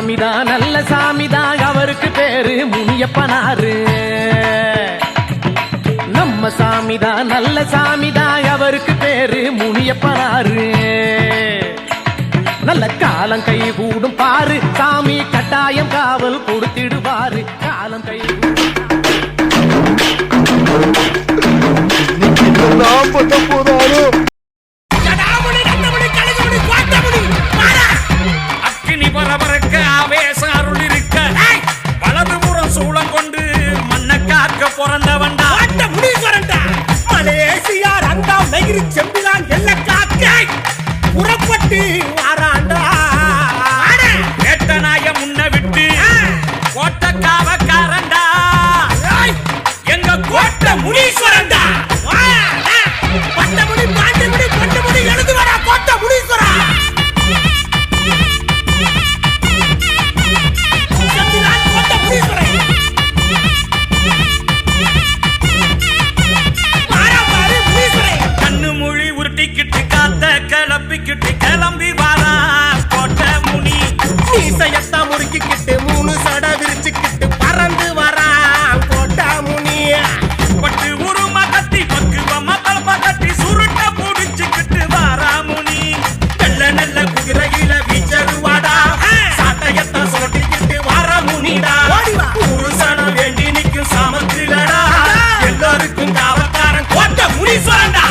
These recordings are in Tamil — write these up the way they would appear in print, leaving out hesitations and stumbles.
சாமிதான் நல்ல சாமிதான் அவருக்கு பேரு முனியப்பனாரு. நம்ம சாமிதான் நல்ல சாமிதான் அவருக்கு பேரு முனியப்பனாரு. நல்ல காலம் கை கூடும் பாரு சாமி கட்டாயம் காவல் கொடுத்திடுவாரு. காலம் கை அக்கினி பரபரக்க ஆவேசம் அருள் இருக்க வலதுபுறம் சூளம் கொண்டு மண்ணை காக்க பிறந்தவன்டா முனீஸ்வரன்டா. மலேசியா ரங்காம் நெகிரி செம்பிலான் எல்ல காக்க புறப்பட்டு வாராண்டா. வேட்டநாய முன்ன விட்டு கோட்ட காவக்காரண்டா எங்க கோட்ட முனீஸ்வரன்டா. பட்டமுடி பாண்டிமுடி பொண்டுமுடி எழுது வரா கோட்ட முனீஸ்வரா. கண்ணு மொழி உருட்டிக்கிட்டு காத்த கிளப்பிக்கிட்டு கிளம்பி வாரா கோட்ட முனி. மீசையத்தான் முறுக்கிக்கிட்டு மூணு சட விரிச்சுக்கிட்டு பறந்து வரா கோட்ட முனி. பட்டு உருமா கட்டி பக்குவமா தலப்பா கட்டி சுருட்ட புடிச்சுக்கிட்டு வாரா முனி. நல்ல நல்ல குதிரையில வீச்சருவாடா சாட்டையத்தான் சொட்டிக்கிட்டு வாரா முனிடா. ஒரு சனம் வேண்டி நிற்கும் சாமத்திலடா எல்லாருக்கும் காவக்காரன் கோட்ட முனீஸ்வரன்டா.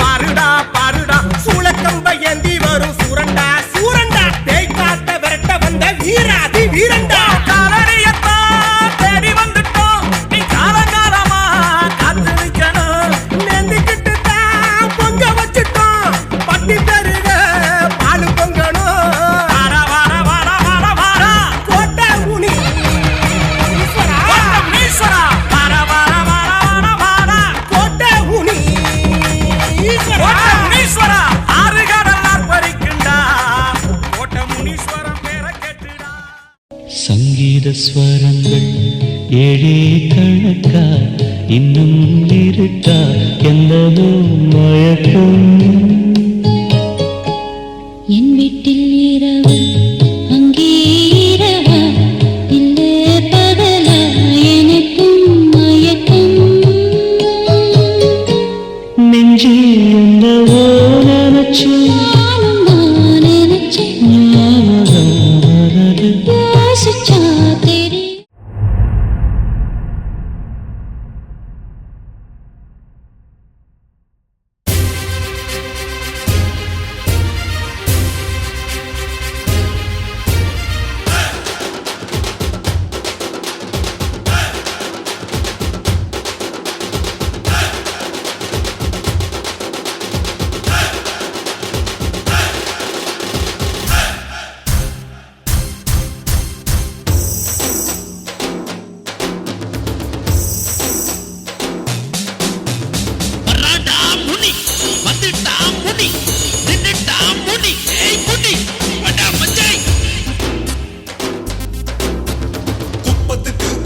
பாருடா பாருடா சூளக்கம்ப ஏந்தி வரும் சுரண்டா. சங்கீதஸ்வரங்கள் ஏழே கணக்கா இன்னும் இருக்கா எல்லவோ மயக்கம் என் வீட்டில் இரவு அங்கே இரவா இல்லை பகலா எனக்கும் மயக்கம் நெஞ்சில் என்னவோ நினைச்சு நானும் நான் நினைச்சேன் ஞாபகம் வரது யோசிச்சா தெரியும் வர்றாண்டா முனி வந்துட்டா முனி நின்னுட்டா முனி ஏய் முனி அடா மச்சாய்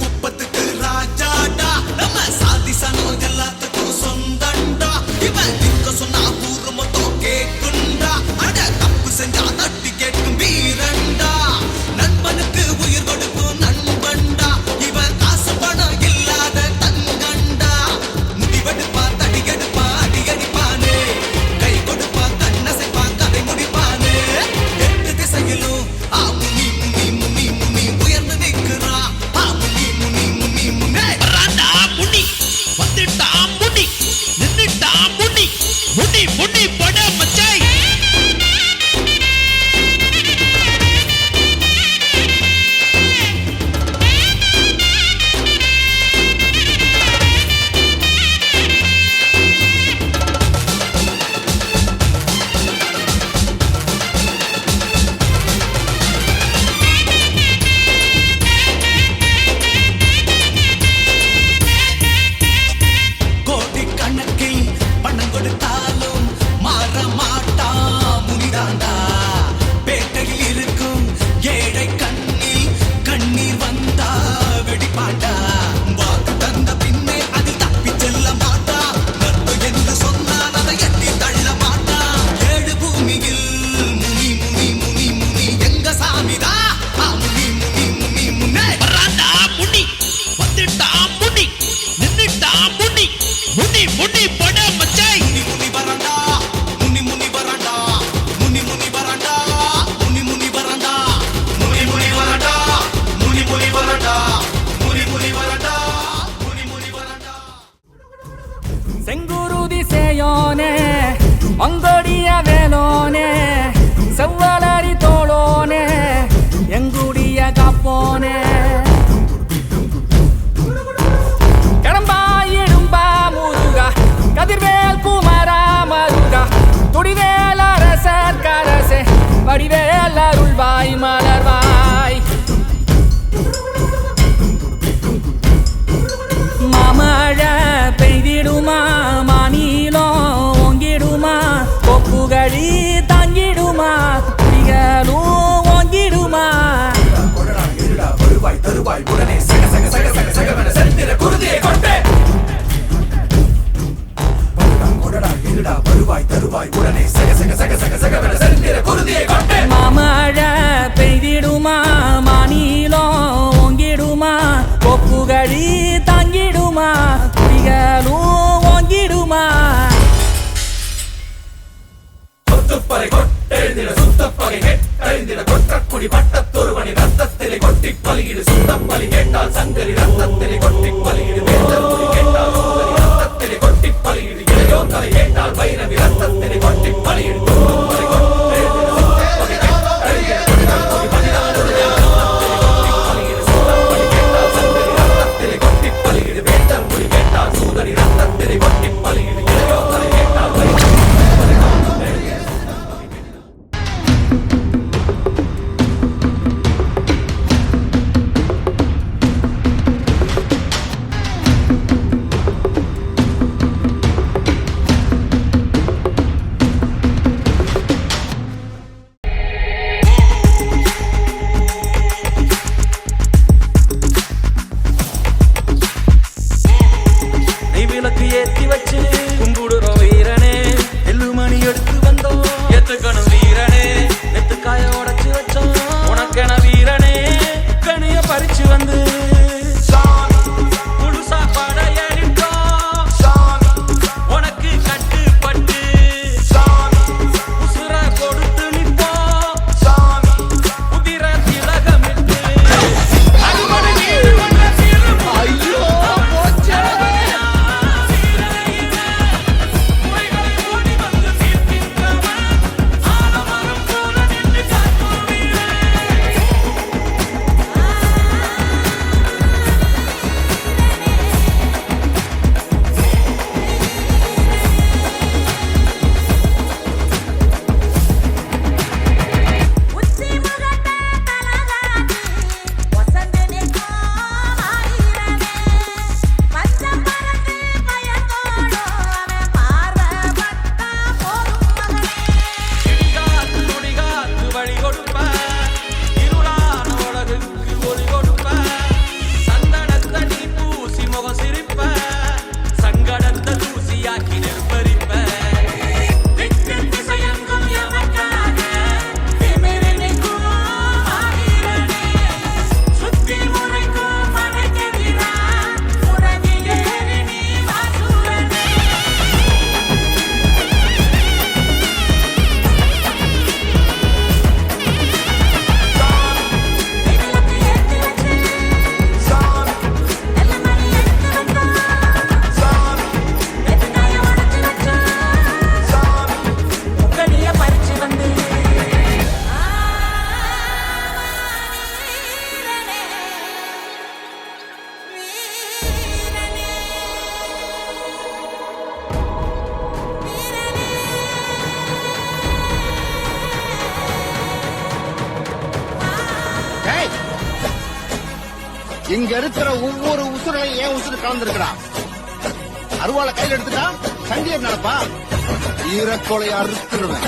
குப்பத்துக்கு ராஜாடா நம்ம சாதி சனம் எல்லாத்துக்கும் சொந்தண்டா இவன் நிக்க சொன்னா ஊரு மொத்தம் கேக்குண்டா அட தப்பு செஞ்சா தட்டி கேட்கும் வீரண்டா நண்பனுக்கு உயிர் கொடுக்கும் நண்பண்டா இவன் காசு பணம் இல்லாத தங்கண்டா முடிவெடுப்பா தடியெடுப்பா அடியடிப்பானே கை கொடுப்பா கண்ணசைப்பா கதை முடிப்பானே எட்டு திசையிலும் முனி முனி முனி முனி உயர்ந்து நிற்கிறா முனி முனி முனி முனி வர்றாண்டா முனி வந்துட்டா முனி நின்னுட்டா முனி முனி முனி பட மச்சாய் கோடிக்கணக்கில் பணம் கொடுத்தாலும் மாற மாட்டா முனிதாண்டா பேட்டையில் இருக்கும் ஏழை கண்ணில் கண்ணீர் வந்தா வெடிப்பாண்டா வாக்கு தந்த பின்னே அதில் தப்பி செல்ல மாட்டா நட்பு என்று சொன்னால் அதை எட்டி தள்ள மாட்டா ஏழு பூமியில் முனி முனி முனி முனி எங்க சாமிதா முனி முனி முனி முனே வர்றாண்டா முனி வந்துட்டா முனி நின்னுட்டா முனி முனி முனி பட மச்சாய் முனி முனி வரண்டா முனி முனி வரண்டா முனி முனி வரண்டா முனி முனி வரண்டா முனி முனி வரண்டா முனி முனி வரண்டா முனி முனி வரண்டா முனி முனி வரண்டா செங்குருதி சேயோனே மங்கொடிய வேலோனே செவ்வலரி தோளோனே எங்குடிய காப்போனே கடம்பாயிடும்பா முருகா கதிர்வேல் குமரா மருகா துடிவேல் அரசர் கரசே வடிவேல் அருள்வாய் மலர்வாய் மாமழை பெய்திடுமா மாநிலம் ஓங்கிடுமா கொப்புகழி தாங்கிடுமா குடிகளும் ஓங்கிடுமா வருவாய் தருவாய் உடனே சக சக சக சக சகவென செலுத்திட குருதியை கொண்டே இருடா வருவாய் தருவாய் உடனே சக சக சக சக சகவென செலுத்திட குருதியை கொண்டே மாமழை பெய்திடுமா மாநிலம் ஓங்கிடுமா கொப்புகழி தாங்கிடுமா குடிகளும் ஓங்கிடுமா கொத்துப்பறை கொட்டெழுந்திட சுத்தப்பகை கெட்டழிந்திட கொற்றக்குடி பட்டத்தொருவனி ரத்தத்திலே கொட்டி பலியிடு சுத்தப்பலி கேட்டால் சங்கரி ரத்தத்திலே கொட்டி பலியிடு வேந்தர் குடி கேட்டால் சுந்தரி ரத்தத்திலே கொட்டி பலியிடு இளையோ தலை கேட்டால் பைரவி ரத்தத்திலே கொட்டி பலியிடு கொத்துப்பறை கொட்டெழுந்திட சுத்தப்பகை கெட்டழிந்திட கொற்றக்குடி 16 பலியிடு சுத்தப்பலி கேட்டால் சங்கரி ரத்தத்திலே கொட்டி பலியிடு வேந்தர் குடி கேட்டால் சுந்தரி ரத்தத்திலே கொட்டி பலியிடு இளையோ தலை கேட்டால் பைரவி இங்க இருக்கிற ஒவ்வொரு உசுரையும் ஏன் உசுறு கலந்துருக்கா? அருவாளை கையில் எடுத்துட்டா சண்டியர் நடப்பா. ஈரக்கொலையை அறுத்துருவேன்.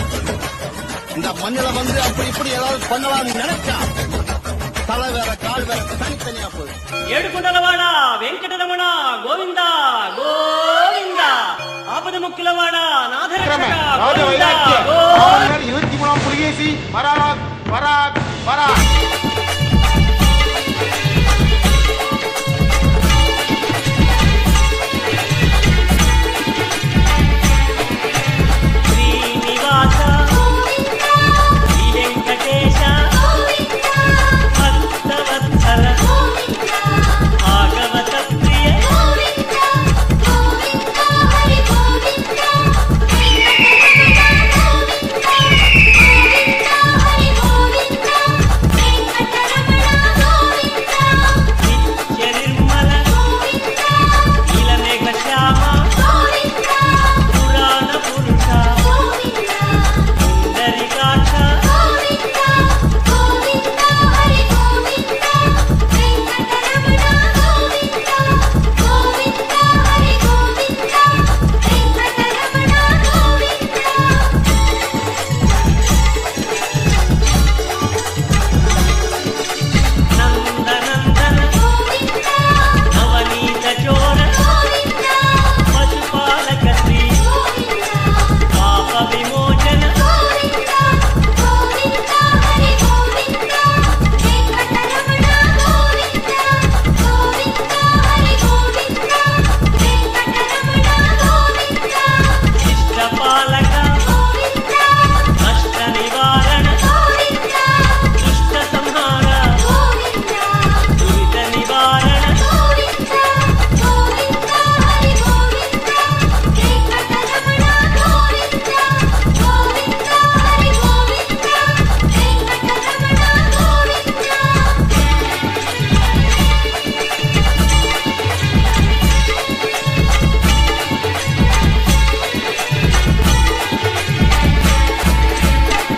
இந்த மண்ணில வந்து அப்படி இப்படி ஏதாவது பண்ணலாம்னு நினைச்சா தலை வேற கால் வேற தனித்தனியா போயிடும். ఏడుకొండలవాడ వెంకటరమణ గోవింద గోవింద ఆపద ముక్కులవాడ నాథరక్షక గోవింద గోవింద 23 புலிகேசி வராக் வராக் வராக். శ్రీనివాస శ్రీ వెంకటేశ భక్తవత్సల భాగవత ప్రియ నిత్య నిర్మల నీలమేఘ శ్యామ పురాణ పురుష సుందరికాక్ష నందనందన నవనీత చోర పశుపాలక శ్రీ పాప విమోచన ఇష్టపాలక నష్ట నివారణ దుష్ట సంహార దురిత నివారణ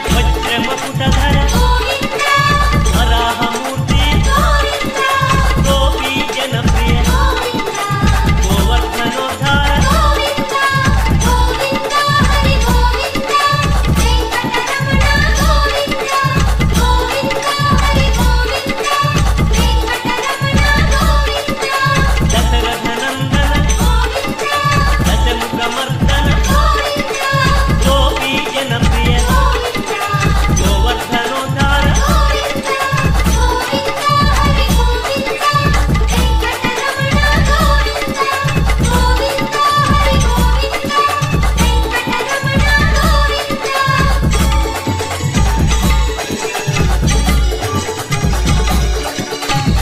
వజ్రమకుటధర వరాహమూర్తి గోపీ జనప్రియ గోవర్ధనోద్ధార దశరథనందన దశముఖమర్దన గోపీ జనప్రియ గోవర్ధనోద్ధార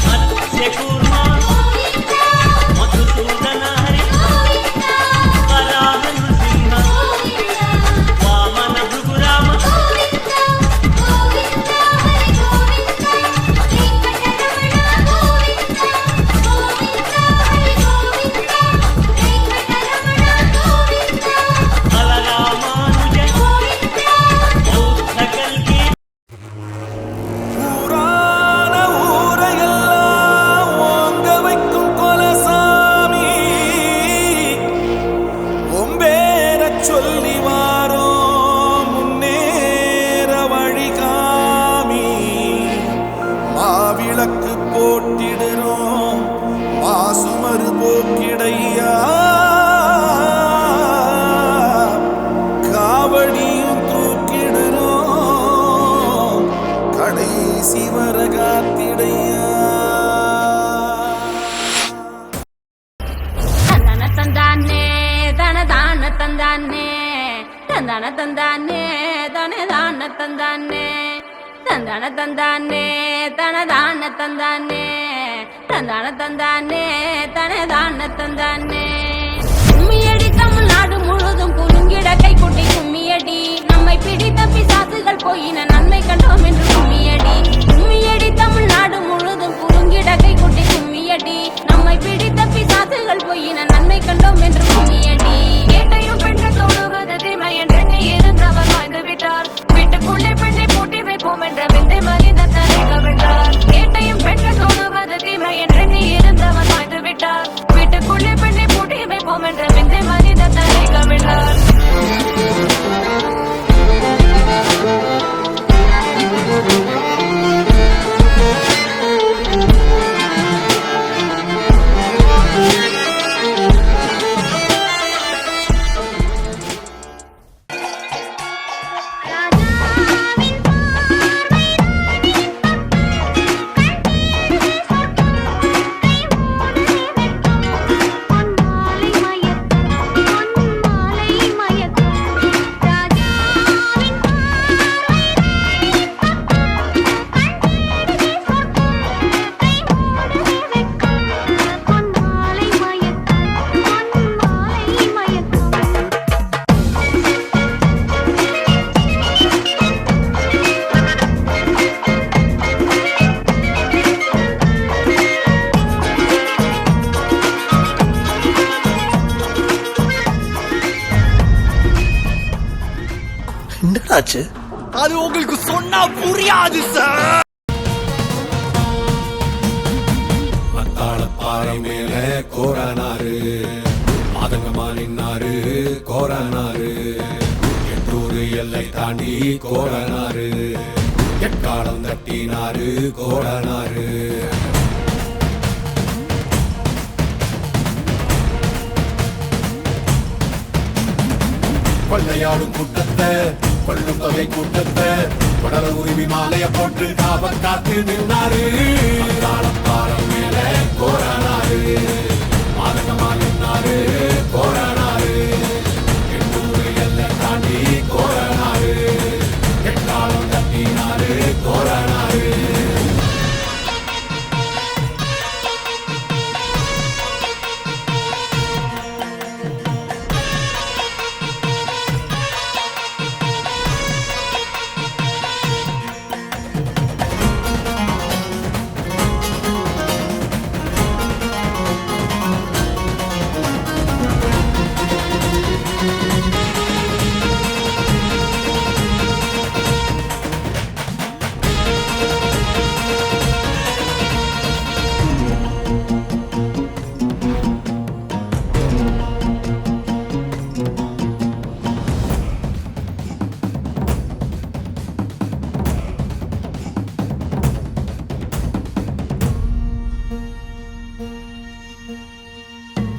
మత్స్యకూర్మ మధుసూదన హరి వరాహ నృసింహ వామన భృగురామ బలరామానుజ బౌద్ధ కల్కి ஊரான ஊரையெல்லாம் ஓங்க வைக்கும் கொலசாமி ஒம்பேரச் சொல்லி வாரோம் முன்னேற வழிகாமி மாவிளக்கு போட்டிடுறோம் மாசுமறு போக்கிடையா காவடியும் தூக்கிடுறோம் கடைசி வர காத்திடையா. தந்தன தந்தானே தனதான தந்தானே தந்தன தந்தானே தனதான தந்தானே தந்தன தந்தானே தனதான தந்தானே தந்தன தந்தானே தனதான தந்தானே கும்மியடி தமிழ்நாடு முழுதும் குலுங்கிட கை கொட்டி கும்மியடி நம்மை பிடித்த பிசாசுகள் போயின நன்மை கண்டோம் என்று கும்மியடி கும்மியடி தமிழ்நாடு முழுதும் குலுங்கிட கை கொட்டி கும்மியடி நம்மை பிடித்த பிசாசுகள் போயின நன்மை கண்டோம் என்று கும்மியடி கேட்டையும் பெண்கள் தொழுவது தீமை என்று இருந்தவர் வாழ்ந்து விட்டார் வீட்டுக்குள்ளே பெண்ணை பூட்டி வைப்போம் என்ற விந்தை மலிந்த தரை கவிழ்ந்தார் கேட்டையும் பெண்கள் தொழுவது தீமை என்று ஆச்சு? அது உங்களுக்கு சொன்னா புரியாது சார். பாறை மேல கோரானாரு, மாதங்கமா நின்னாரு கோரானாரு, எட்டூரு எல்லை தாண்டி கோரானாரு, எக்காலம் தட்டினாரு கோரானாரு. கொள்ளையாடும் கூட்டத்தை, கொள்ளும் தொகை கூட்டத்தை, கொடல உரிமை மாலைய போட்டு காவல் காத்து நின்னாரு. பாலம் மேல கோரானாரு, மாதகமா நின்னாரு கோரானாரு, எண்ணூறு எல்லை தாண்டி கோரானாரு, எக்காலம் தட்டினாரு கோரானாரு.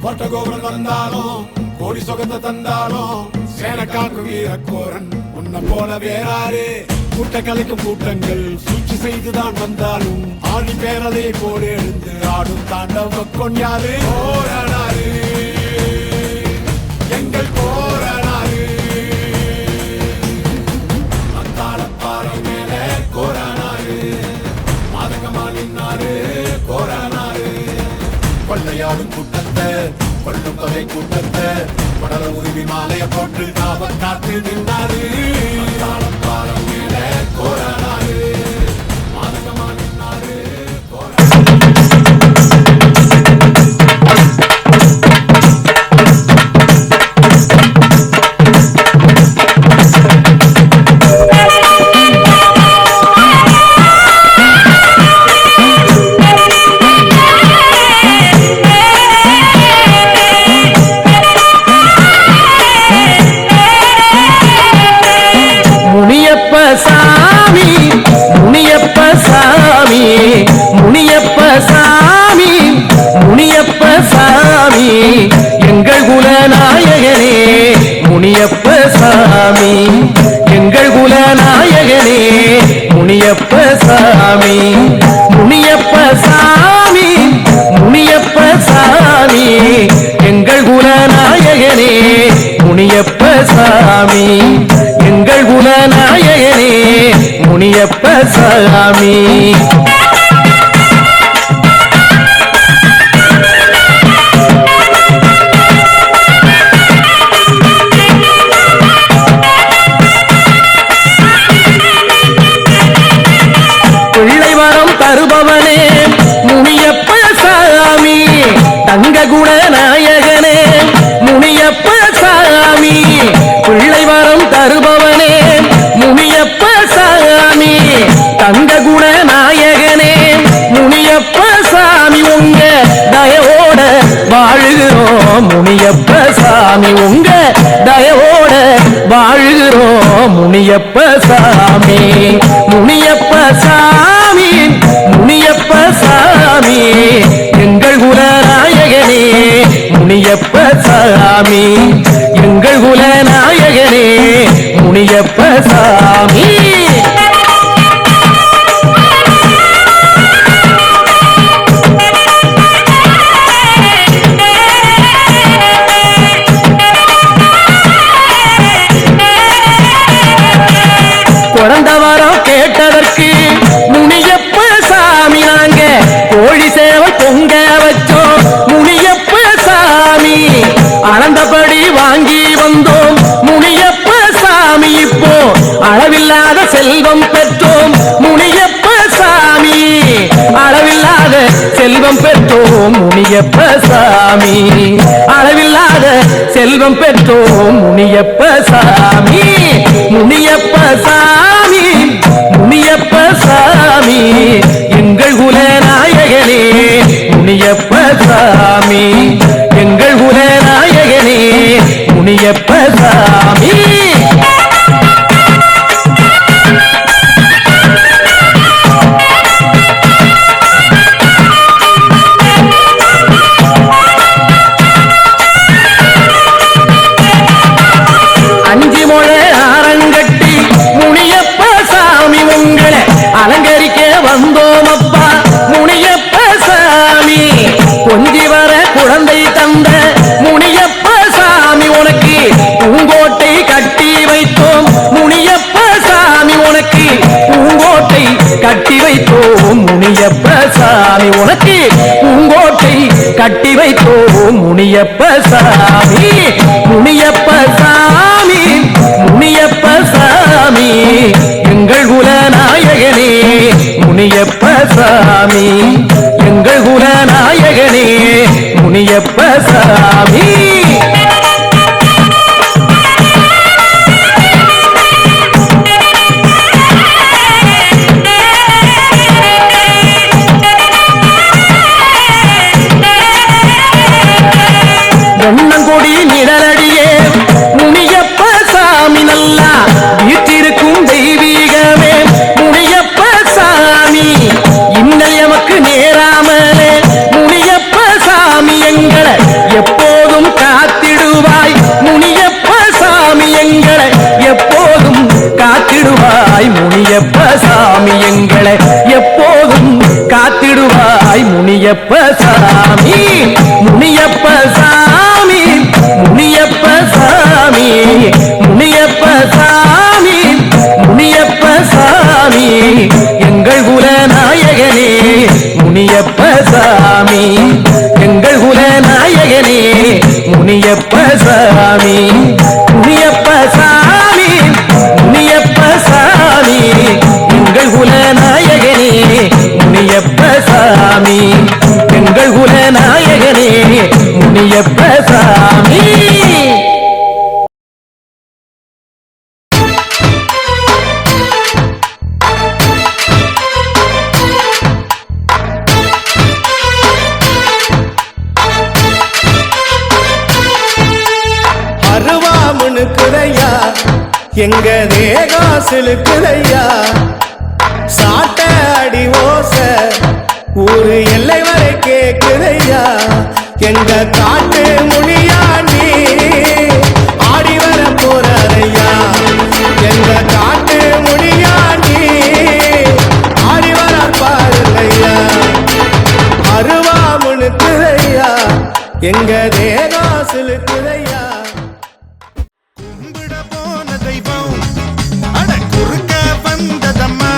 கோட்டகோபுரம் வந்தாலும் கோடி சொகத்தை தந்தாலும் சேன காக்கும் வீரக்கோரன் உன்ன போல வேறாரு. கூட்ட கலைக்கும் கூட்டங்கள் சூழ்ச்சி செய்துதான் வந்தாலும் ஆணி பேரதை போல எழுந்து ஆடும் தாண்டவ கொண்டாரு. கோரானாரு எங்கள் கோரானாரு, அந்தாள பாறை மேல கோரானாரு, மாதகமா நின்னாரு கோரானாரு. கொள்ளையாடும் கூட்டத்தை, கொள்ளும் தொகை கூட்டத்தை, கொடல உரிமை மாலைய போட்டு காவல் காத்து நின்னாரு. பாலம் மேல கோரானாரு, மாதகமா நின்னாரு முனியப்ப சாமி, முனியப்ப சாமி, எங்கள் குலநாயகனே முனியப்ப சாமி, எங்கள் குலநாயகனே முனியப்ப சாமி, முனியப்ப சாமி, முனியப்ப சாமி, எங்கள் குலநாயகனே முனியப்ப சாமி, எங்கள் குலநாயகனே முனியப்ப சாமி. பிள்ளை வரம் தருபவனே முனியப்ப சாமி, தங்க குணநாயகனே முனியப்ப சாமி, பிள்ளை வரம் தருபவனே முனியப்ப சாமி, தங்க குணநாயகனே முனியப்ப சாமி, உங்க தயவோட வாழுகிறோம் முனியப்ப சாமி, உங்க தயவோட வாழுகிறோம் முனியப்ப சாமி, முனியப்ப சாமி, முனியப்ப சாமி, எங்கள் குலநாயகனே முனியப்ப சாமி, எங்கள் குலநாயகனே முனியப்ப சாமி. குழந்த வரம் கேட்டதற்கு முனியப்ப சாமி, நாங்க கோழி சேவை பொங்க வச்சோம் முனியப்ப சாமி, அளந்தபடி வாங்கி வந்தோம் முனியப்ப சாமி, இப்போ அளவில்லாத செல்வம் பெற்றோம் முனியப்ப சாமி, அளவில்லாத செல்வம் பெற்றோம் முனியப்ப சாமி அளவில்லாத செல்வம் பெற்றோம் முனியப்ப சாமி முனியப்ப சாமி முனியப்ப சாமி எங்கள் குலநாயகனே முனியப்ப சாமி எங்கள் குலநாயகனே முனியப்ப சாமி அஞ்சு முளை ஆரங்கட்டி முனியப்ப சாமி உங்களை அலங்கரிக்க வந்தோம் அப்பா முனியப்ப சாமி கொஞ்சி வர குழந்தை தந்த முனியப்ப சாமி உனக்கு பூங்கோட்டை கட்டி வைத்தோம் முனியப்ப சாமி உனக்கு பூங்கோட்டை கட்டி வைத்தோம் முனியப்ப சாமி உனக்கு பூங்கோட்டை கட்டி வைத்தோம் முனியப்ப சாமி முனியப்ப சாமி முனியப்ப சாமி எங்கள் குலநாயகனே முனியப்ப சாமி எங்கள் குலநாயகனே முனியப்ப சாமி பொன்னங்கொடி நிழலடியே முனியப்ப சாமி நல்லா வீட்டிருக்கும் தெய்வீகமே முனியப்ப சாமி இன்னல் எமக்கு நேராமலே முனியப்ப சாமி எங்களை எப்போதும் காத்திடுவாய் முனியப்ப சாமி எங்களை எப்போதும் காத்திடுவாய் முனியப்ப சாமி எங்களை எப்போதும் காத்திடுவாய் முனியப்ப சாமி முனியப்ப சாமி முனியப்ப சாமி முனியப்ப சாமி முனியப்ப சாமி எங்கள் குலநாயகனே முனியப்ப சாமி எங்கள் குலநாயகனே முனியப்ப சாமி முனியப்ப சாமி முனியப்ப சாமி எங்கள் குலநாயகனே முனியப்ப சாமி எங்கள் குலநாயகனே முனியப்ப சாமி அருவாமுனுக்குதையா எங்க தேகாசிலுக்குதையா சாட்ட அடி ஓச ஊரு எல்லை வரை கேக்குதையா எங்க காட்டு முனியாண்டி ஆடி வர போறாரையா எங்க காட்டு முனியாண்டி ஆடி வர பாருங்கய்யா அருவாமுனுக்குதையா எங்க தேகாசிலுக்குதையா கும்பிட போன தெய்வம் அட குறுக்க வந்ததம்மா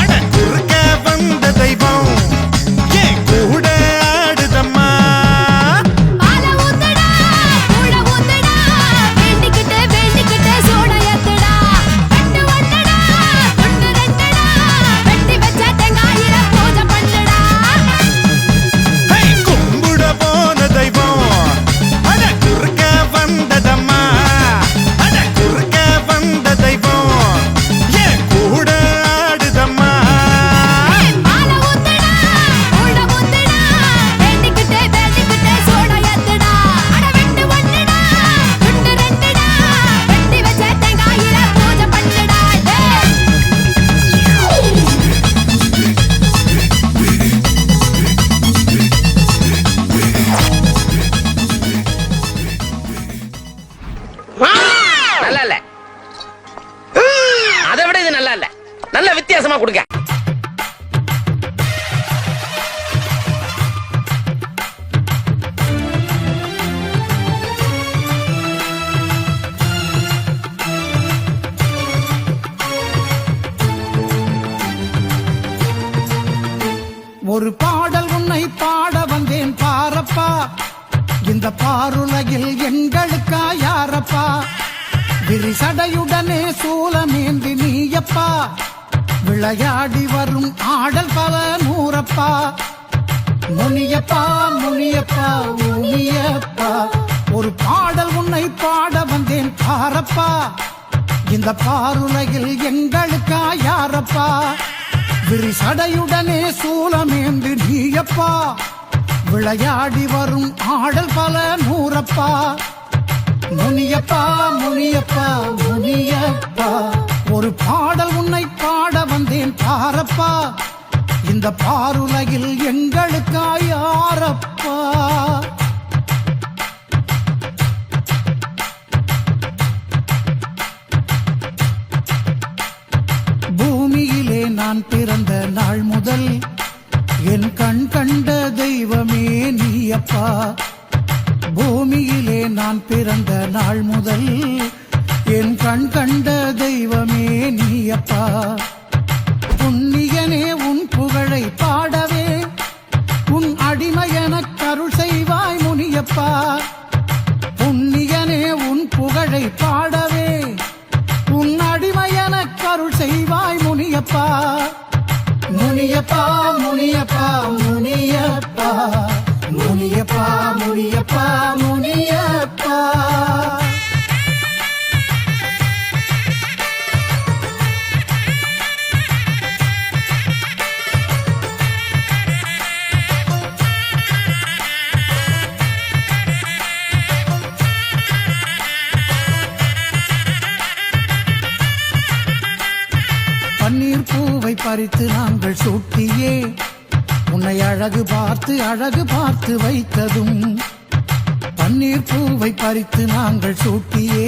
அட குறுக்க வந்த தெய்வம் ஏன் கூட ஆடுதம்மா பால ஊத்துடா கூட ஊத்துடா வேண்டிக்கிட்டே வேண்டிக்கிட்டே சோட ஏத்துடா கட்டு வந்தடா துண்டு ரெண்டடா வெட்டி வச்ச தேங்காயில பூஜை பண்ணுடா ஹை, கும்பிட போன தெய்வம் அட குறுக்க வந்ததம்மா அட குறுக்க வந்த தெய்வம் ஏன் கூட ஆடுதம்மா பால ஊத்துடா கூட ஊத்துடா வேண்டிக்கிட்டே வேண்டிக்கிட்டே சோட ஏத்துடா அட வெட்டு வந்தடா துண்டு ரெண்டடா வெட்டி வச்ச தேங்காயில பூஜை பண்ணுடா நல்லா இல்ல அதை விட இது நல்லா இல்ல நல்ல வித்தியாசமா கொடுங்க ஒரு பாடல் உன்னை பாட வந்தேன் பாரப்பா இந்த பாருலகில் எங்களுக்கா யாரப்பா விரிசடையுடனே சூலமேந்தி நீயப்பா விளையாடி வரும் ஆடல் பல நூறப்பா முனியப்பா முனியப்பா முனியப்பா ஒரு பாடல் உன்னை பாட வந்தேன் பாரப்பா இந்த பாருலகில் எங்களுக்கா யாரப்பா விரிசடையுடனே சூலமேந்து நீயப்பா விளையாடி வரும் ஆடல் பல நூறப்பா முனியப்பா முனியப்பா முனியப்பா ஒரு பாடல் உன்னை பாட வந்தேன் பாரப்பா இந்த பாருலகில் எங்களுக்கா யாரப்பா பூமியிலே நான் பிறந்த நாள் முதல் என் கண் கண்ட தெய்வமே நீயப்பா பூமியிலே நான் பிறந்த நாள் முதல் என் கண் கண்ட தெய்வமே நீயப்பா புண்ணியனே உன் புகழை பாடவே உன் அடிமையென கருள் செய்வாய் முனியப்பா புண்ணியனே உன் புகழை பாடவே உன் அடிமையென கருள் செய்வாய் முனியப்பா முனியப்பா முனியப்பா முனியப்பா முனியப்பா முனியப்பா முனியப்பா பன்னீர் பூவை பறித்து நாங்கள் சூட்டியே உன்னை அழகு பார்த்து வைத்ததும் பன்னீர் பூவை பறித்து நாங்கள் சூட்டியே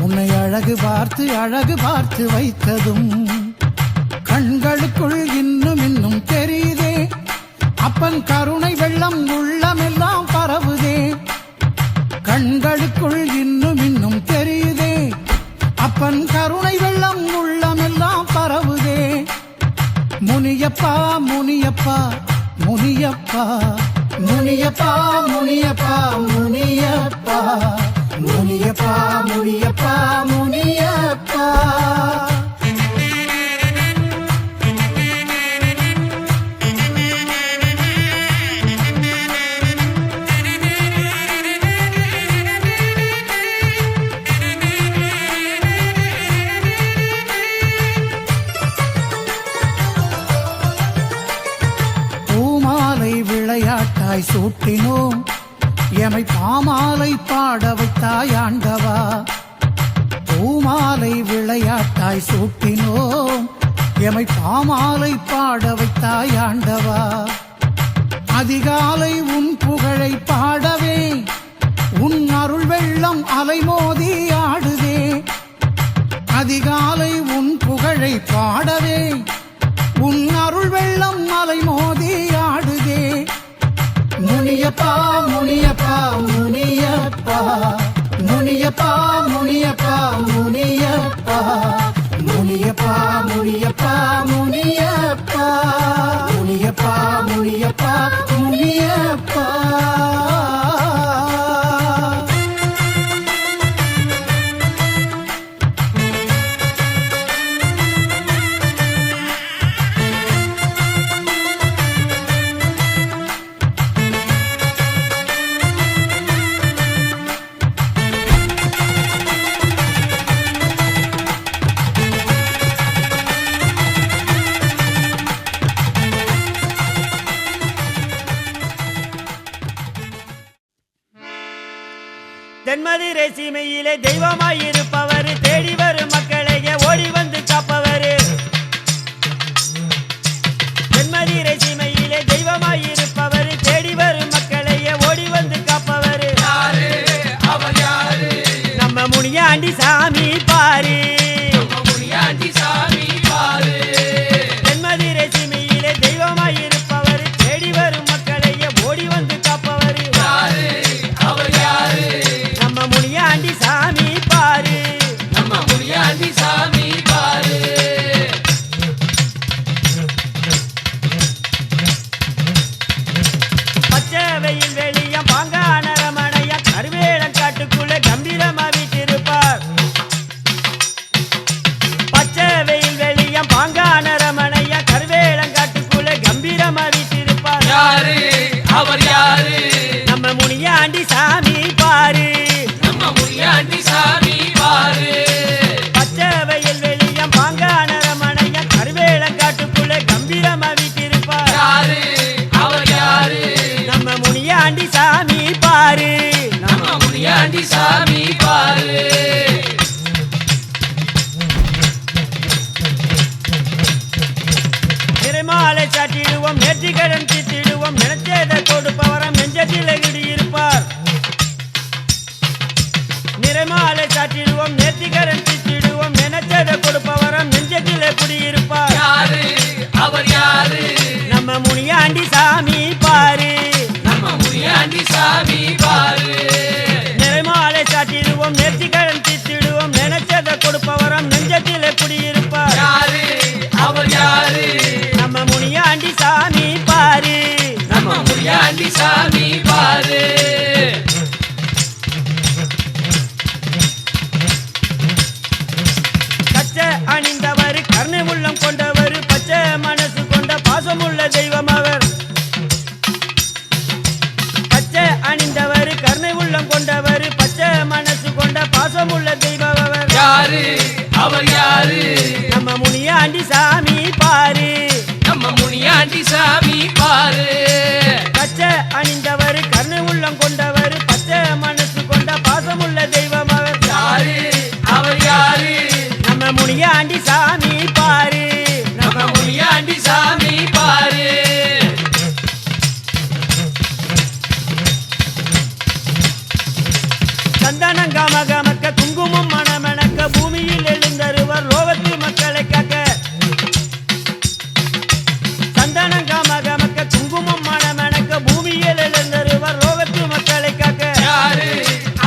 உன்னை அழகு பார்த்து வைத்ததும் கண்களுக்குள் இன்னும் தெரியுதே அப்பன் கருணை வெள்ளம் உள்ளமெல்லாம் பரவுதே கண்களுக்குள் இன்னும் தெரியுதே அப்பன் கருணை வெள்ளம் உள்ளமெல்லாம் பரவுதே முனியப்பா முனியப்பா முனியப்பா முனியப்பா முனியப்பா முனியப்பா முனியப்பா முனியப்பா முனியப்பா விளையாட்டாய் சூட்டினோம் எமை பாமாலை பாட வைத்தாய் ஆண்டவா பூமாலை விளையாட்டாய் சூட்டினோம் எமை பாமாலை பாட வைத்தாய் ஆண்டவா அதிகாலை உன் புகழை பாடவே உன் அருள் வெள்ளம் அலைமோதி ஆடுதே அதிகாலை உன் புகழை பாடவே உன் அருள் வெள்ளம் அலைமோதி ஆடுதே முனியப்பா முனியப்பா முனியப்பா முனியப்பா முனியப்பா முனியப்பா முனியப்பா முனியப்பா முனியப்பா முனியப்பா முனியப்பா முனியப்பா தென்மதுரை சீமையிலே தெய்வமாயிருப்பவர் தேடி வரும் மக்களையே ஓடி வந்து காப்பவர் தென்மதுரை சீமையிலே தெய்வமாயிருப்பவர் தேடி வரும் மக்களையே ஓடி வந்து காப்பவர் நம்ம முனியாண்டி சாமி பாரு தென்மதுரை சீமையிலே தெய்வமாயிருப்பவர் தேடி வரும் மக்களையே ஓடி வந்து காப்பவர் நம்ம முனியாண்டி சாமி பாரு நம்ம முனியாண்டி சாட்டிடுவோம் நேர்த்திக்கடன் தீட்டிடுவோம் நினைச்சதை கொடுப்பவரம் நெஞ்சத்திலே குடியிருப்பார் நிறைமாலை சாட்டிடுவோம் நேர்த்திக்கடன் தீட்டிடுவோம் நினைச்சதை கொடுப்பவரம் நெஞ்சத்திலே குடியிருப்பார் யாரு அவர் யாரு நம்ம முனியாண்டி சாமி பாரு நம்ம முனியாண்டி சாமி பாரு நிறைமாலை சாட்டிடுவோம் நேர்த்திக்கடன் தீட்டிடுவோம் நினைச்சதை கொடுப்பவரம் நெஞ்சத்திலே குடியிருப்பார் யாரு அவர் யாரு நம்ம முனியாண்டி சாமி பாரு நம்ம முனியாண்டி சாமி பாரு பச்சை அணிந்தவர் கருணை உள்ளம் கொண்டவர் பச்சை மனசு கொண்ட பாசமுள்ள தெய்வம் அவர் பச்சை அணிந்தவர் கருணை உள்ளம் கொண்டவர் பச்சை மனசு கொண்ட பாசமுள்ள தெய்வம் அவர் யாரு அவர் யாரு நம்ம முனியாண்டி சாமி பாரு நம்ம முனியாண்டி சாமி பாரு பச்சை அணிந்தவர் கருணை உள்ளம் கொண்டவர் பச்சை மனசு கொண்ட பாசமுள்ள தெய்வம் அவர் யாரு அவர் யாரு நம்ம முனியாண்டி சாமி பாரு நம்ம முனியாண்டி சாமி பாரு சந்தனம் கமகமக்க குங்குமம் மணமணக்க பூமியில் எழுந்தருவர் லோகத்து மக்களை காக்க சந்தனம் கமகமக்க குங்குமம் மணமணக்க பூமியில் எழுந்தருவர் லோகத்து மக்களை காக்க யாரு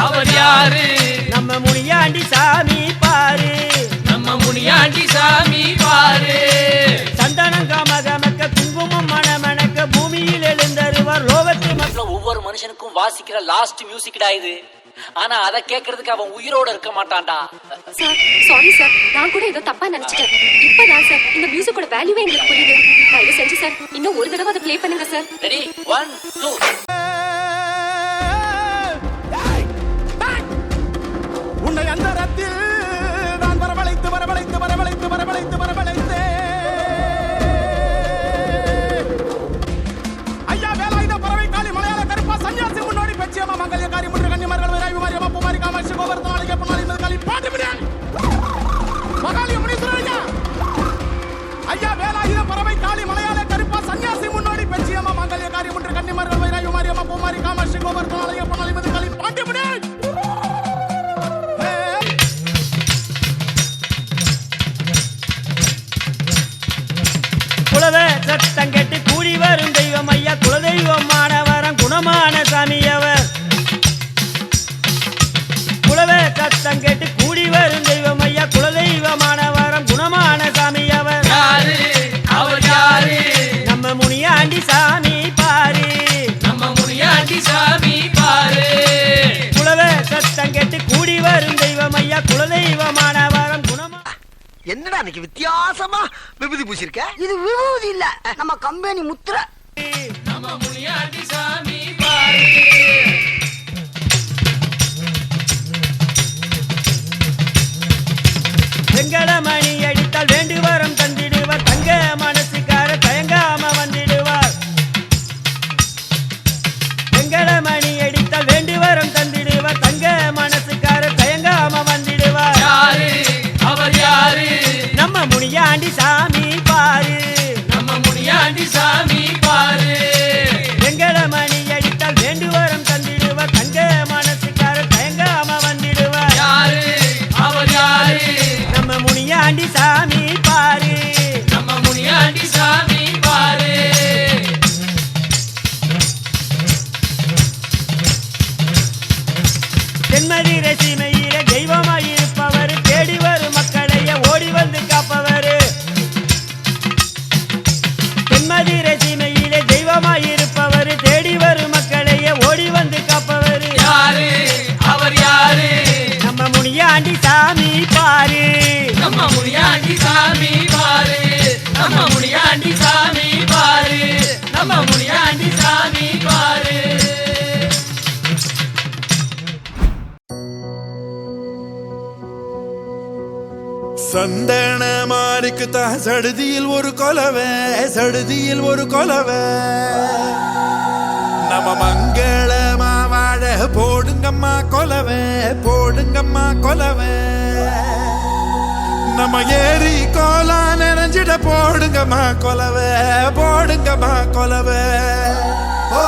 அவர் யாரு நம்ம முனியாண்டி சாமி பாரு நம்ம முனியாண்டி சாமி பாரு சந்தனம் கமகமக்க குங்குமம் மணமணக்க பூமியில் எழுந்தருவர் லோகத்து மக்கள் ஒவ்வொரு மனுஷனுக்கும் வாசிக்கிற லாஸ்ட் மியூசிக்டா இது. ஆனா அத கேக்குறதுக்கு அவன் உயிரோட இருக்க மாட்டான்டா. சார் சாரி சார், நான் கூட ஏதோ தப்பா நினைச்சிட்டேன். இப்பதான் சார் இந்த மியூசிக்கோட வேல்யூவே எங்களுக்கு புரியுது. தயவு செஞ்சு சார் இன்னும் ஒரு தடவை அதை ப்ளே பண்ணுங்க சார். ரெடி 1 2 உன்னை அந்த ரத்தில் நான் வரவழைத்து வரவழைத்து வரவழைத்து வரவழைத்து வரவழைத்து ஐயா வேலாயுத பறவை காளி மலையாள கருப்பா சன்னியாசி முன்னோடி பெச்சியம்மா மங்கல்ய காரி முன்று கன்னிமார்கள் விராய் விமாரியம்மா பூமாரி காமாட்சி கோவர்த்தனாளி கப்பனாளி காளி பாட்டு பிடியாணி மகாலிய முனீஸ்வரர் ஐயா ஐயா வேலாயுத பறவை காளி மலையாள கருப்பா சன்னியாசி முன்னோடி பெச்சியம்மா மங்கல்ய காரி முன்று கன்னிமார்கள் விராய் விமாரியம்மா பூமாரி காமாட்சி கோவர்த்தனாளி கப்பனாளி காளி பாட்டு பிடியாணி குலத சத்தம் கேட்டு கூடி வரும் தெய்வம் ஐயா குலதெய்வமான வரம் குணமான சாமி அவர் குலத சத்தம் கேட்டு கூடி வரும் தெய்வம் ஐயா குலதெய்வமான வரம் குணமான சாமி அவர் யாரு அவர் யாரு நம்ம முனியாண்டி சாமி பாரு நம்ம முனியாண்டி சாமி பாரு குலத சத்தம் கேட்டு கூடி வரும் தெய்வம் ஐயா குலதெய்வமான வரம் குணமா என்னடா இன்னைக்கு வித்தியாசமா விபூதி பூசிருக்க? இது விபூதி இல்ல, நம்ம கம்பெனி முத்திரை. நம்ம முனியாண்டி சாமி பாரு வெங்கடமணி அடித்தால் வேண்டு வரம் தந்திடுவார் தங்க மனசுக்கார தயங்காம வந்திடுவார் வெங்கடமணி அடித்தால் வேண்டு வரம் தந்திடுவார் தங்க மனசுக்கார தயங்காம வந்திடுவார் யாரு அவர் யாரு நம்ம முனியாண்டி சாமி பாரு நம்ம முனியாண்டி சாமி பாரு வெங்கடமணி அடித்தால் வேண்டு வரம் தந்திடுவார் தங்க மனசுக்கார தயங்காம வந்திடுவார் யாரு அவர் யாரு நம்ம முனியாண்டி சாமி பாரு நம்ம முனியாண்டி சாமி பாரு தென்மதி ரசிமையில தெய்வமாயிருப்பவர் தேடி வரும் மக்களைய ஓடி வந்து காப்பவர் தென்மதி ரசிமையில தெய்வமாயிருப்பவர் தேடி வரும் மக்களைய ஓடி வந்து காப்பவர் யாரு அவர் யாரு நம்ம முனியாண்டி சாமி பாரு நம்ம முனியாண்டி சாமி பாரு நம்ம முனியாண்டி சாமி பாரு நம்ம முனியாண்டி சாமி பாரு சந்தன மாறிக்கு தான் சடுதியில் ஒரு கொலவை, சடுதியில் ஒரு கொலவை. நம்ம மங்களமா வாழ போடுங்கம்மா கொலவை, போடுங்கம்மா கொலவை. நம்ம ஏரி கோலா நினைஞ்சிட போடுங்க போடுங்கம்மா கொலவை போடுங்கம்மா கொலவை ஓ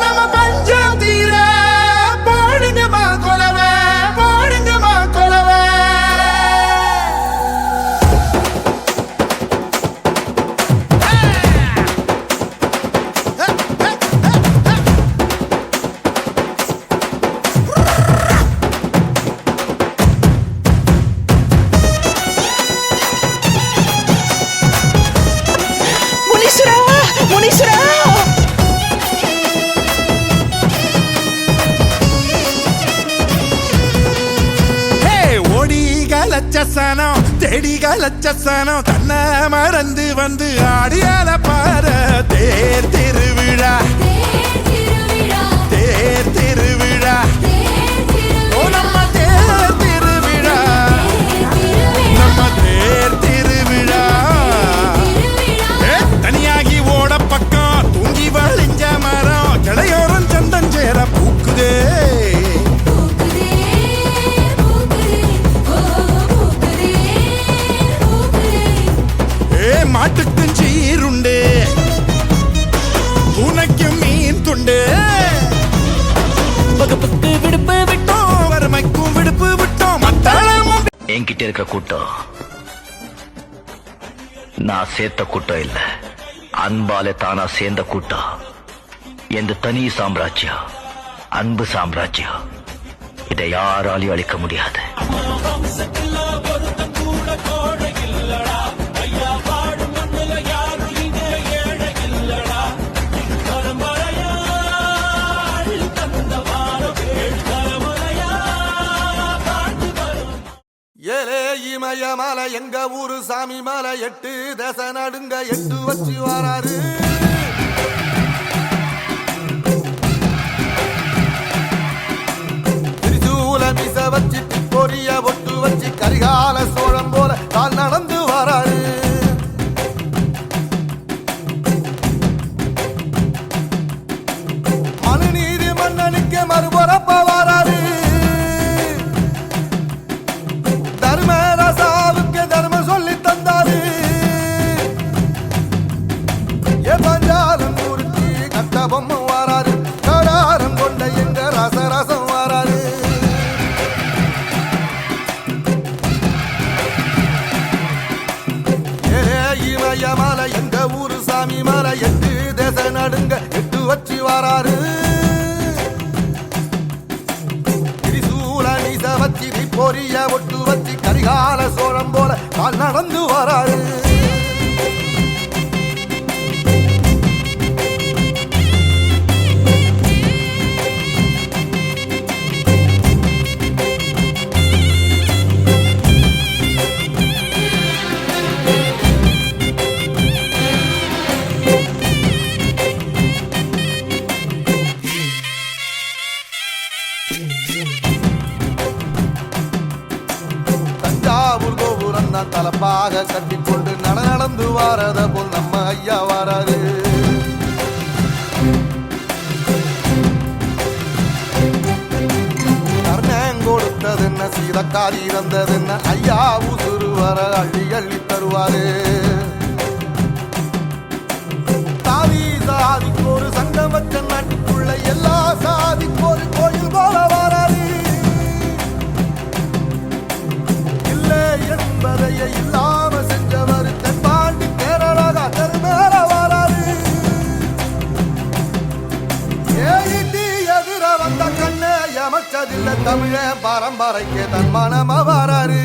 நம்ம பஞ்சம் தீர போடுங்கம்மா கொலவை போடுங்கம்மா கொலவை லட்சசனம் தேடிக லட்சசனம் தன்னை மறந்து வந்து ஆடியால பாரு தேர் திருவிழா தேர் திருவிழா ஓ நம்ம தேர் திருவிழா நம்ம தேர் திருவிழா தனியாகி ஓட பக்கம் தூங்கி வழிஞ்ச மரம் கிளையோரம் சந்தஞ்சேர பூக்குதே மாட்டுக்கும் சீருண்டு உனக்கும் மீன் துண்டு வகுப்புக்கு விடுப்பு விட்டோம் வறுமைக்கும் விடுப்பு விட்டோம் மத்தாளமும் என்கிட்ட இருக்க கூட்டம் நான் சேர்த்த கூட்டம் இல்ல அன்பால தானா சேர்ந்த கூட்டம் எந்த தனி சாம்ராஜ்யம் அன்பு சாம்ராஜ்யம் இதை யாராலையும் அழிக்க முடியாது ஏலே இமய மலை எங்க ஊரு சாமி மலை 8 தேச நடுங்க 8 வச்சு வராரு திருச்சூல மிச வச்சு பொரிய ஒட்டு வச்சு கரிகால சோழம் போல கால் நடந்து வராரு மனுநீதி மன்னனுக்கு மறுபுறப்ப வராரு தர்மராசாவுக்கு தர்மம் சொல்லி தந்தாரு பஞ்சாலம் குறிச்சி கட்ட பொம்மை வாராரு கடாரம் கொண்ட எங்க ரசரசம் வாராரு இமய மலை எங்க ஊரு சாமி மலை 8 தேச நடுங்க 8 வச்சு வாராரு வச்சி பொரிய ஒட்டு வச்சி கரிகால சோழம் போல கால் நடந்து வராரு தலப்பாக கட்டிக்கொண்டு நடந்து வாரத போல் நம்ம ஐயா வாராரு கர்ணன் கொடுத்தது என்ன சீதக்காரி இறந்தது என்ன ஐயா உசுறு வர அள்ளி அள்ளி தருவாரு சாதி சாதிக்கு ஒரு சங்கம் வச்ச நாட்டுக்குள்ள எல்லா சாதிக்கு ஒரு கோயில் போல வாராரு என்பதைய இல்லாம செஞ்சவர் தென்பாண்டி கேரளா மேல வராது ஏகிட்டி எதிர வந்த கண்ணே எமச்சதில்லை தமிழ பரம்பரைக்கு தன் மனம வராரு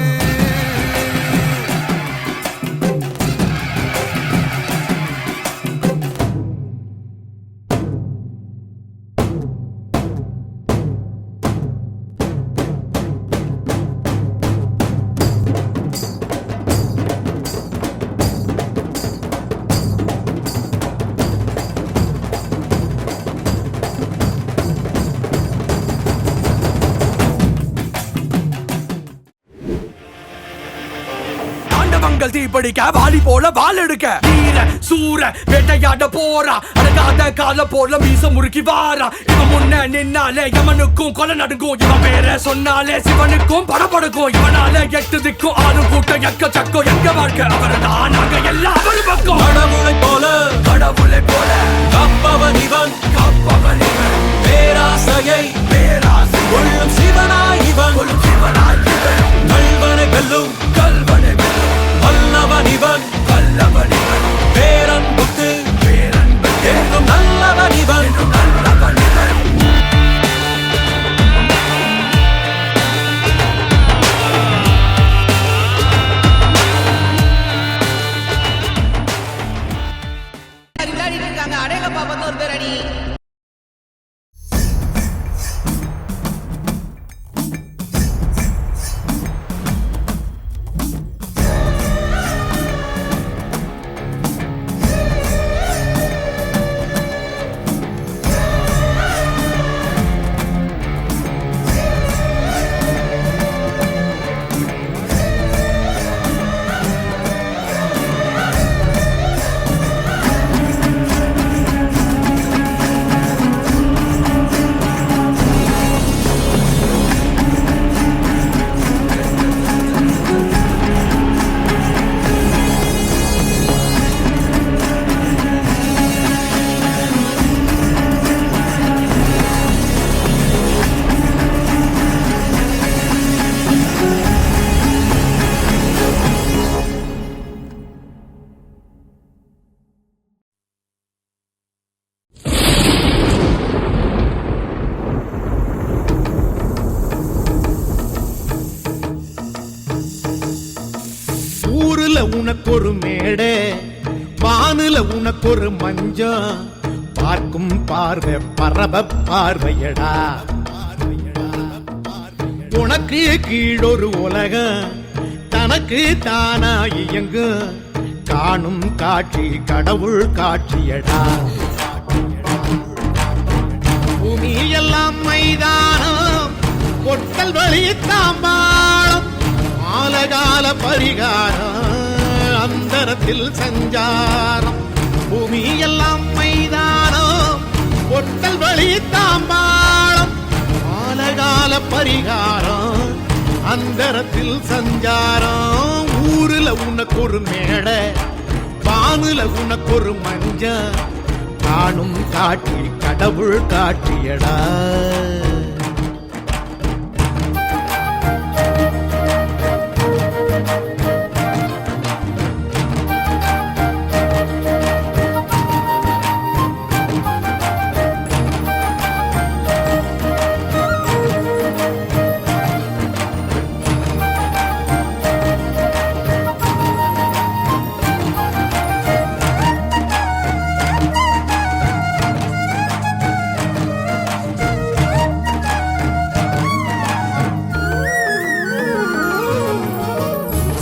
தீப்படிக்க வாலி போல வால் எடுக்க வீர சூர வேட்டையாட போறா அடங்காத கால போல மீச முறுக்கி வாரா இவன் முன்ன நின்னாலே யமனுக்கும் கொலை நடுங்கும் இவன் பேர சொன்னாலே சிவனுக்கும் படபடுக்கும் இவனால 8 திக்கும் 6 கூட்டம் எக்க சக்கம் எங்க வாழ்க்கை அவர்தான் நாங்க எல்லாம் உனக்கு ஒரு மேடை, வானுல உனக்கு ஒரு மஞ்சம், பார்க்கும் பார்வை பரப பார்வையடா. உனக்கு கீழொரு உலகம், தனக்கு தானா இயங்கும், காணும் காட்சி கடவுள் காட்சியடா. பூமி எல்லாம் மைதானம், பொட்டல் வழி தாம்பாளம், ஆலகால பரிகாரம், அந்தரத்தில் சஞ்சாரம். பூமி எல்லாம் மைதானம், பொட்டல் வழி தாம்பாளம், ஆலகால பரிகாரம், அந்தரத்தில் சஞ்சாரம். ஊருல உனக்கு ஒரு மேடை, வானுல உனக்கு ஒரு மஞ்சள், காணும் காட்சி கடவுள் காட்சியடா.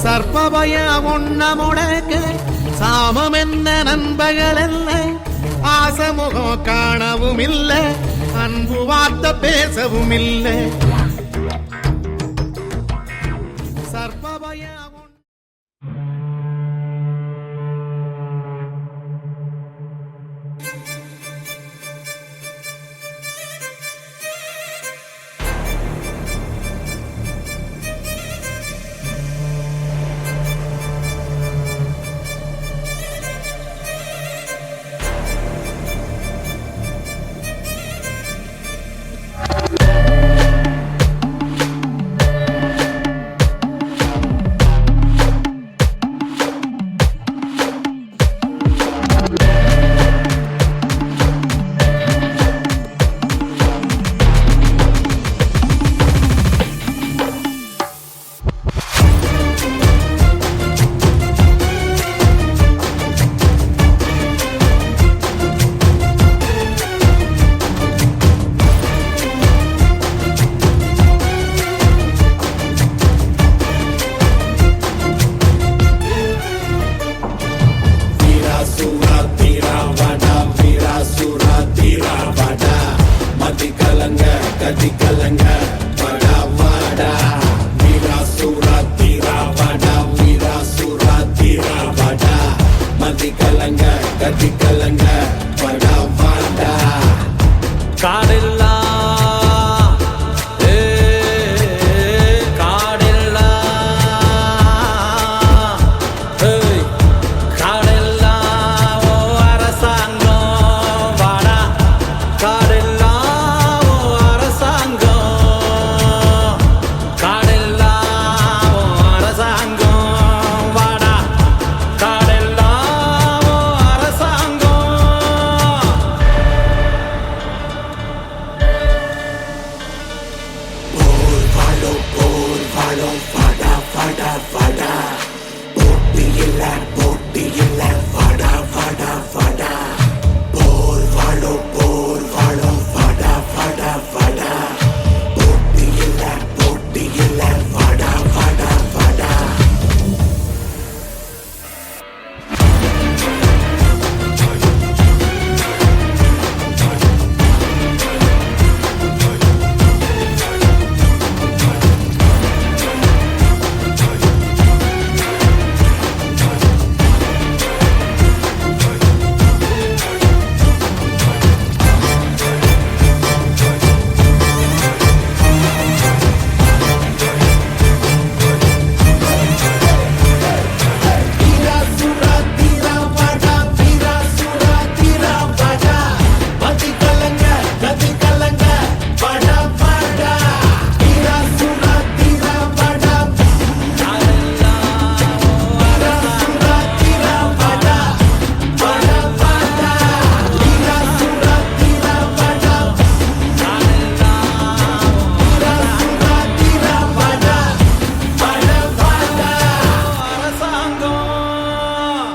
சர்ப்பபயம் ஒன்ன முடக்கு, சாமம் என்ன நண்பர்கள் அல்ல, ஆசமுகம் காணவும் இல்லை, அன்பு வார்த்தை பேசவும் இல்லை. சர்ப்பபயம்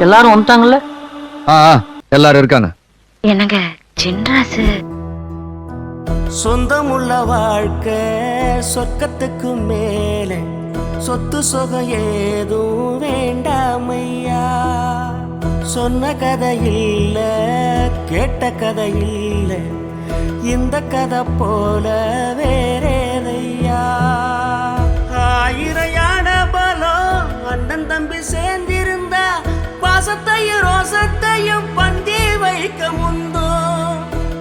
எல்லாரும் வந்துட்டாங்கல்ல? எல்லாரும் இருக்காங்க. என்னங்க சின்ராசு சொந்தமுள்ள வாழ்க்கை சொர்க்கத்துக்கு மேல சொத்து சொகம் ஏதும் வேண்டாமையா. சொன்ன கதை இல்ல கேட்ட கதை இல்ல இந்த கதை போல வேறேதையா. ஆயிரையான பலம் அண்ணன் தம்பி சேர்ந்திருந்தா பாசத்தையும் ரோசத்தையும் பந்தி வைக்க முந்தோ.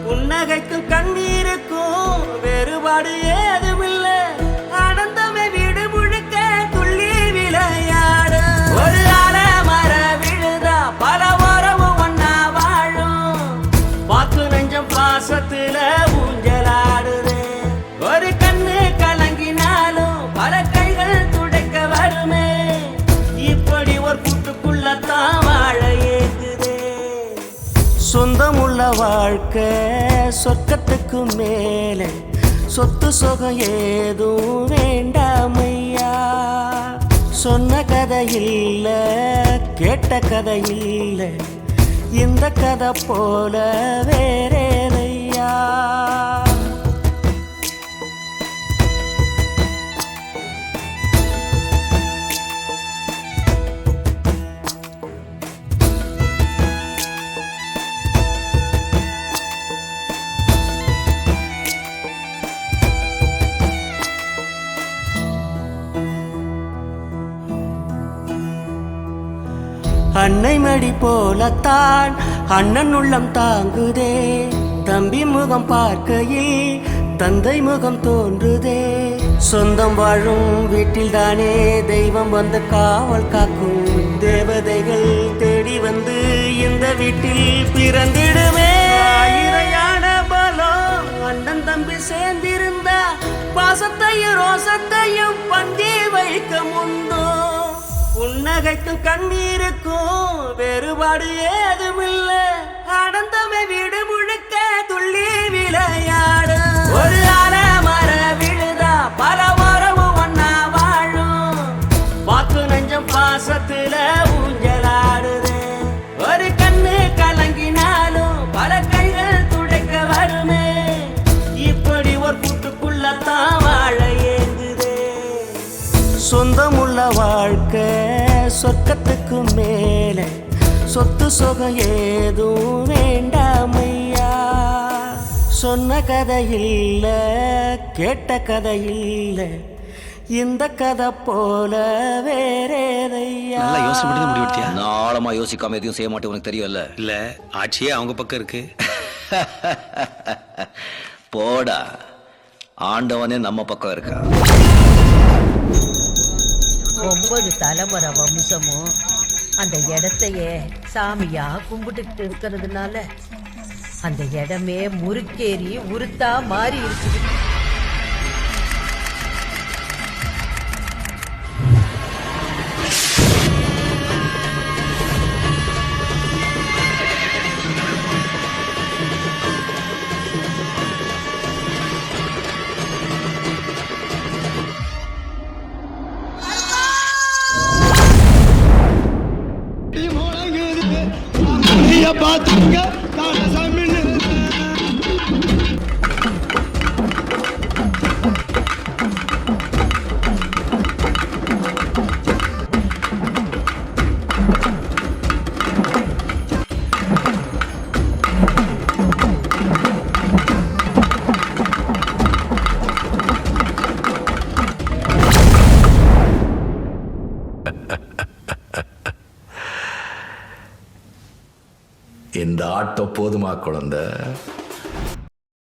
புன்னகைக்கும் கண்ணீருக்கும் வேறுபாடு ஏதுமில்லை. அடந்தமை வீடு முழுக்க துள்ளி விளையாடு. ஒரு மர விழுதா பல உறவும் ஒன்னா வாழும். வாக்கு நெஞ்சம் பாசத்துல ஊஞ்சலாடுது. ஒரு கண்ணு கலங்கினாலும் பல கைகள் துடைக்க வருமே. இப்படி ஒரு கூட்டுக்குள்ளத்தான் வாழ ஏங்குதே. சொந்தமுள்ள வாழ்க்கை சொர்க்கத்துக்கு மேல சொத்து சொகம் ஏதும் வேண்டாமையா. சொன்ன கதை இல்ல கேட்ட கதை இல்ல இந்த கதை போல வேறேதையா. அன்னை மடி போலத்தான் அண்ணன் உள்ளம் தாங்குதே. தம்பி முகம் பார்க்கையில் தந்தை முகம் தோன்றுதே. சொந்தம் வாழும் வீட்டில் தானே தெய்வம் வந்து காவல் காக்கும். தேவதைகள் தேடி வந்து இந்த வீட்டில் பிறந்திடுமே. ஆயிரையான பலம் அண்ணன் தம்பி சேர்ந்திருந்தா பாசத்தையும் ரோசத்தையும் பந்தி வைக்க முந்தோ. புன்னகைக்கும் கண்ணீருக்கும் வேறுபாடு ஏதுமில்லை. அடந்தமை வீடு முழுக்க துள்ளி விளையாடு. ஒரு மர விழுதா பல உறவும் ஒன்னா வாழும். வாக்கு நெஞ்சம் பாசத்துல ஊஞ்சலாடுது. ஒரு கண்ணு கலங்கினாலும் பல கைகள் துடைக்க வருமே. இப்படி ஒரு கூட்டுக்குள்ளத்தான் வாழ ஏங்குதே. சொந்தமுள்ள வாழ்க்கை சொர்க்கத்துக்கு மேல சொத்து சொகம் ஏதும் வேண்டாமையா. சொன்ன கதை இல்ல கேட்ட கதை இல்ல இந்த கதை போல வேறேதையா. நல்லா யோசனை பண்ணி முடிவெடுத்தியா? நான் ஆழமா யோசிக்காம எதையும் செய்ய மாட்டேன், உனக்கு தெரியும்ல. இல்ல ஆட்சியே அவங்க பக்கம் இருக்கு. போடா, ஆண்டவனே நம்ம பக்கம் இருக்கா. 9 தலைமுறை வம்சமும் அந்த இடத்தையே சாமியா கும்பிட்டுக்கிட்டு இருக்கிறதுனால அந்த இடமே முறுக்கேறி உருத்தா மாறி இருக்குது. பாத்துங்க காலசாமி. இந்த ஆட்டம் போதுமா குழந்தை?